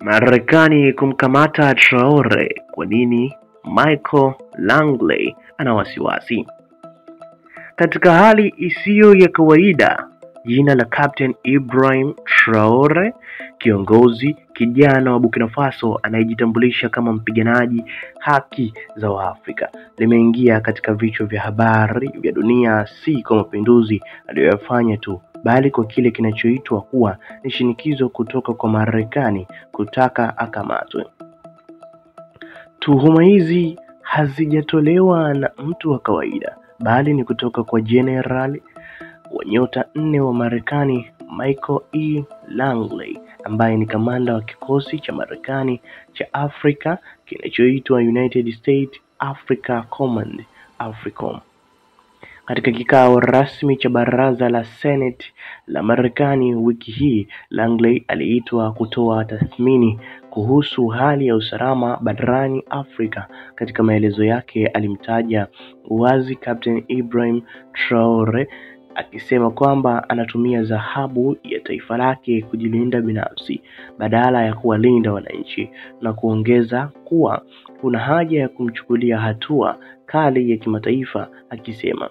Marekani kumkamata Traore. Kwa nini Michael Langley ana wasiwasi? Katika hali isiyo ya kawaida, jina la Captain Ibrahim Traore, kiongozi kijana wa Burkina Faso anayejitambulisha kama mpiganaji haki za Waafrika, limeingia katika vichwa vya habari vya dunia, si kwa mapinduzi aliyoyafanya tu, bali kwa kile kinachoitwa kuwa ni shinikizo kutoka kwa Marekani kutaka akamatwe. Tuhuma hizi hazijatolewa na mtu wa kawaida, bali ni kutoka kwa Jenerali wa nyota 4 wa Marekani Michael E. Langley, ambaye ni kamanda wa kikosi cha Marekani cha Afrika kinachoitwa United States Africa Command, AFRICOM. Katika kikao rasmi cha baraza la Senate la Marekani wiki hii, Langley aliitwa kutoa tathmini kuhusu hali ya usalama barani Afrika. Katika maelezo yake alimtaja wazi Captain Ibrahim Traore, akisema kwamba anatumia dhahabu ya taifa lake kujilinda binafsi badala ya kuwalinda wananchi, na kuongeza kuwa kuna haja ya kumchukulia hatua kali ya kimataifa, akisema,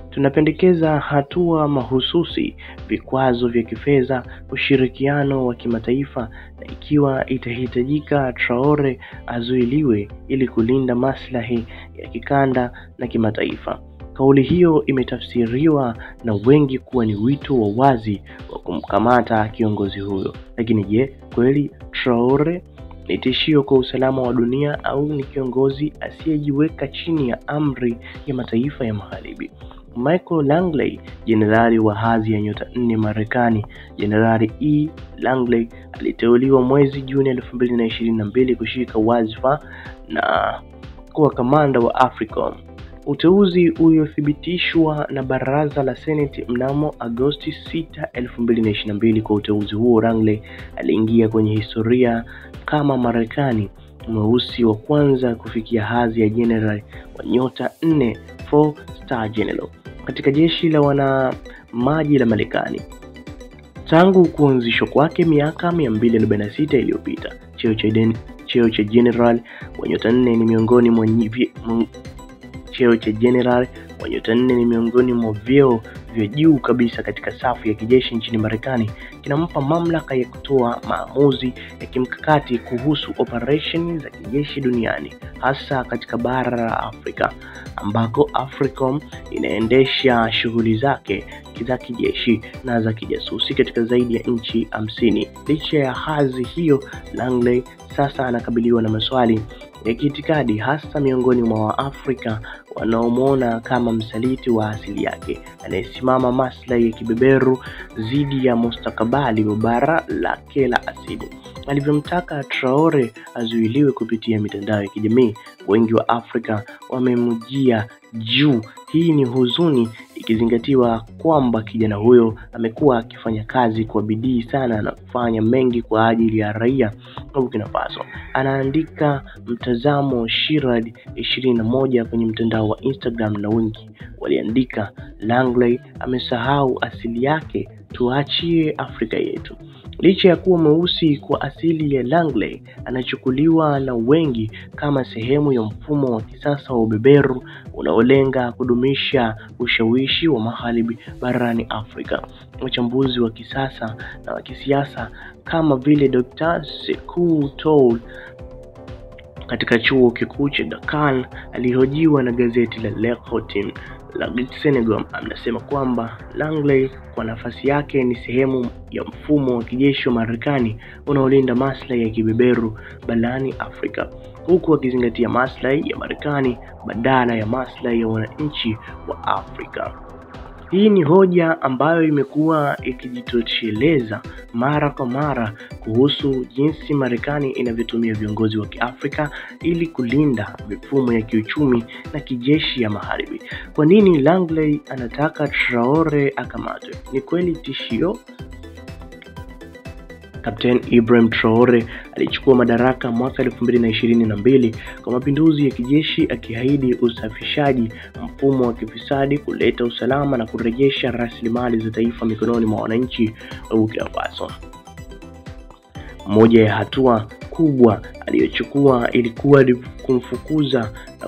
"Tunapendekeza hatua mahususi, vikwazo vya kifedha, ushirikiano wa kimataifa, na ikiwa itahitajika Traore azuiliwe ili kulinda maslahi ya kikanda na kimataifa." Kauli hiyo imetafsiriwa na wengi kuwa ni wito wa wazi wa kumkamata kiongozi huyo. Lakini je, kweli Traore ni tishio kwa usalama wa dunia, au ni kiongozi asiyejiweka chini ya amri ya mataifa ya Magharibi? Michael Langley, jenerali wa hadhi ya nyota 4 Marekani, Jenerali E. Langley aliteuliwa mwezi Juni 2022 kushika wadhifa na kuwa kamanda wa AFRICOM. Uteuzi uliothibitishwa na baraza la Senate mnamo Agosti 6, 2022. Kwa uteuzi huo, Langley aliingia kwenye historia kama Marekani mweusi wa kwanza kufikia hadhi ya jenerali wa nyota 4, 4-star general, katika jeshi la wanamaji la Marekani. Tangu kuanzishwa kwake miaka 246 iliyopita, cheo cha jenerali wa nyota 4 ni miongoni mwa vyeo vya juu kabisa katika safu ya kijeshi nchini Marekani. Kinampa mamlaka ya kutoa maamuzi ya kimkakati kuhusu operesheni za kijeshi duniani, hasa katika bara la Afrika, ambako AFRICOM inaendesha shughuli zake za kijeshi na za kijasusi katika zaidi ya nchi 50. Licha ya hadhi hiyo, Langley sasa anakabiliwa na maswali ya kiitikadi, hasa miongoni mwa Waafrika wanaomwona kama msaliti wa asili yake, anayesimama maslahi ya kibeberu dhidi ya mustakabali wa bara lake la asili. Alivyomtaka Traore azuiliwe kupitia mitandao ya kijamii, wengi wa Afrika wamemjia juu. Hii ni huzuni, ikizingatiwa kwamba kijana huyo amekuwa akifanya kazi kwa bidii sana na kufanya mengi kwa ajili ya raia wa Burkina Faso. Anaandika mtazamo Shirad 21 kwenye mtandao wa Instagram, na wengi waliandika, "Langley amesahau asili yake, tuachie Afrika yetu." Licha ya kuwa mweusi kwa asili, ya Langley anachukuliwa na wengi kama sehemu ya mfumo wa kisasa wa ubeberu unaolenga kudumisha ushawishi wa Magharibi barani Afrika. Wachambuzi wa kisasa na wa kisiasa kama vile Dr. Sekou Toure katika chuo kikuu cha Dakar alihojiwa na gazeti la Le Quotidien la Senegal, anasema kwamba Langley kwa nafasi yake ni sehemu ya mfumo wa kijeshi wa Marekani unaolinda maslahi ya kibeberu barani Afrika, huku akizingatia maslahi ya Marekani badala ya maslahi ya wananchi wa Afrika. Hii ni hoja ambayo imekuwa ikijitosheleza mara kwa mara kuhusu jinsi Marekani inavyotumia viongozi wa Kiafrika ili kulinda mifumo ya kiuchumi na kijeshi ya Magharibi. Kwa nini Langley anataka Traore akamatwe? Ni kweli tishio? Captain Ibrahim Traore alichukua madaraka mwaka 2022 kwa mapinduzi ya kijeshi, akiahidi usafishaji mfumo wa kifisadi, kuleta usalama na kurejesha rasilimali za taifa mikononi mwa wananchi wa Burkina Faso. Moja ya hatua kubwa aliyochukua ilikuwa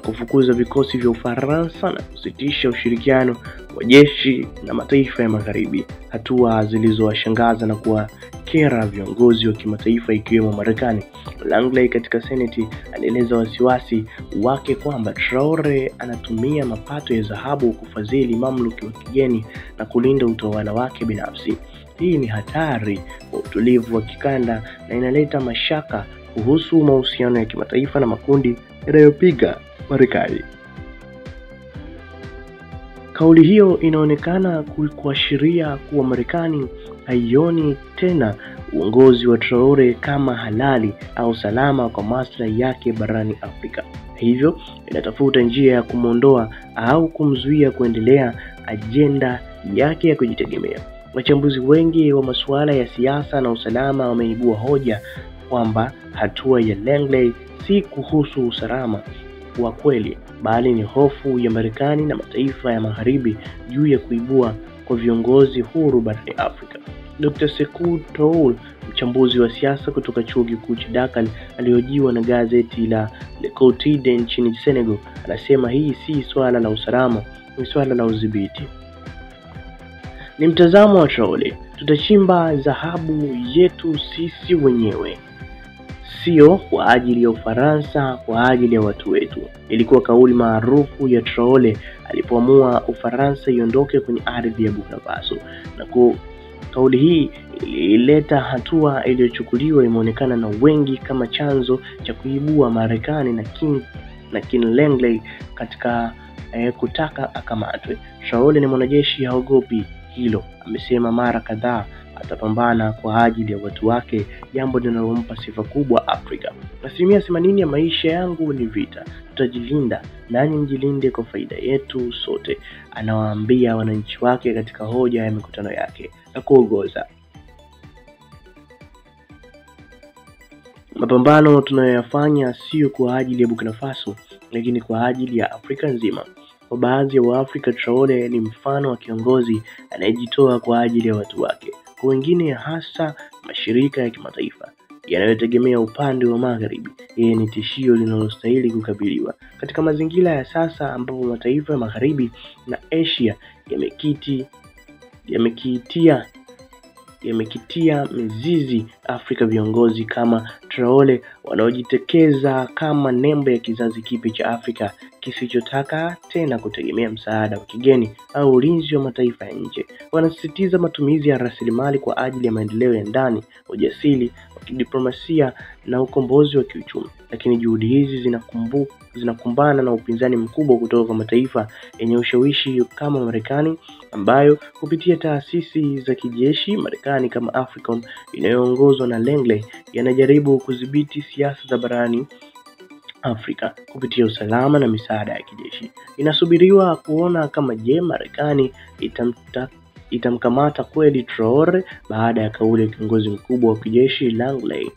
kufukuza vikosi vya Ufaransa na kusitisha ushirikiano wa jeshi na mataifa ya Magharibi, hatua zilizowashangaza na kuwakera viongozi wa kimataifa ikiwemo Marekani. Langley katika Seneti alieleza wasiwasi wake kwamba Traore anatumia mapato ya dhahabu kufadhili mamluki wa kigeni na kulinda utawala wake binafsi. Hii ni hatari kwa utulivu wa kikanda na inaleta mashaka kuhusu mahusiano ya kimataifa na makundi yanayopiga Marekani. Kauli hiyo inaonekana kuashiria kuwa Marekani haioni tena uongozi wa Traore kama halali au salama kwa maslahi yake barani Afrika. Hivyo inatafuta njia ya kumuondoa au kumzuia kuendelea ajenda yake ya kujitegemea. Wachambuzi wengi wa masuala ya siasa na usalama wameibua hoja kwamba hatua ya Langley si kuhusu usalama wa kweli, bali ni hofu ya Marekani na mataifa ya Magharibi juu ya kuibua kwa viongozi huru barani Afrika. Dr. Sekou Touré, mchambuzi wa siasa kutoka chuo kikuu cha Dakar, alihojiwa na gazeti la Le Quotidien nchini Senegal, anasema hii si swala la usalama, ni swala la udhibiti. Ni mtazamo wa Traore: tutachimba dhahabu yetu sisi wenyewe, sio kwa ajili ya Ufaransa, kwa ajili ya watu wetu. Ilikuwa kauli maarufu ya Traore alipoamua Ufaransa iondoke kwenye ardhi ya Burkina Faso. Na kauli hii ilileta hatua iliyochukuliwa imeonekana na wengi kama chanzo cha kuibua Marekani na King Langley katika kutaka akamatwe. Traore ni mwanajeshi, haogopi hilo. Amesema mara kadhaa atapambana kwa ajili ya watu wake, jambo linalompa sifa kubwa Afrika. 80% ya maisha yangu ni vita, tutajilinda, nanyi mjilinde kwa faida yetu sote, anawaambia wananchi wake katika hoja ya mikutano yake na kuongoza. Mapambano tunayoyafanya sio kwa ajili ya Burkina Faso, lakini kwa ajili ya Afrika nzima. Kwa baadhi ya Waafrika, Traore ni mfano wa kiongozi anayejitoa kwa ajili ya watu wake. Kwa wengine, hasa mashirika ya kimataifa yanayotegemea upande wa Magharibi, yeye ni tishio linalostahili kukabiliwa. Katika mazingira ya sasa ambapo mataifa ya Magharibi na Asia yamekitia mizizi Afrika, viongozi kama Traore wanaojitekeza kama nembo ya kizazi kipya cha Afrika kisichotaka tena kutegemea msaada wa kigeni au ulinzi wa mataifa ya nje. Wanasisitiza matumizi ya rasilimali kwa ajili ya maendeleo ya ndani, ujasiri wa kidiplomasia na ukombozi wa kiuchumi. Lakini juhudi hizi zinakumbana na upinzani mkubwa kutoka kwa mataifa yenye ushawishi kama Marekani, ambayo kupitia taasisi za kijeshi Marekani kama AFRICOM inayoongozwa na Langley yanajaribu kudhibiti siasa za barani Afrika kupitia usalama na misaada ya kijeshi. Inasubiriwa kuona kama Marekani itamkamata kweli Traore baada ya kauli ya kiongozi mkubwa wa kijeshi Langley.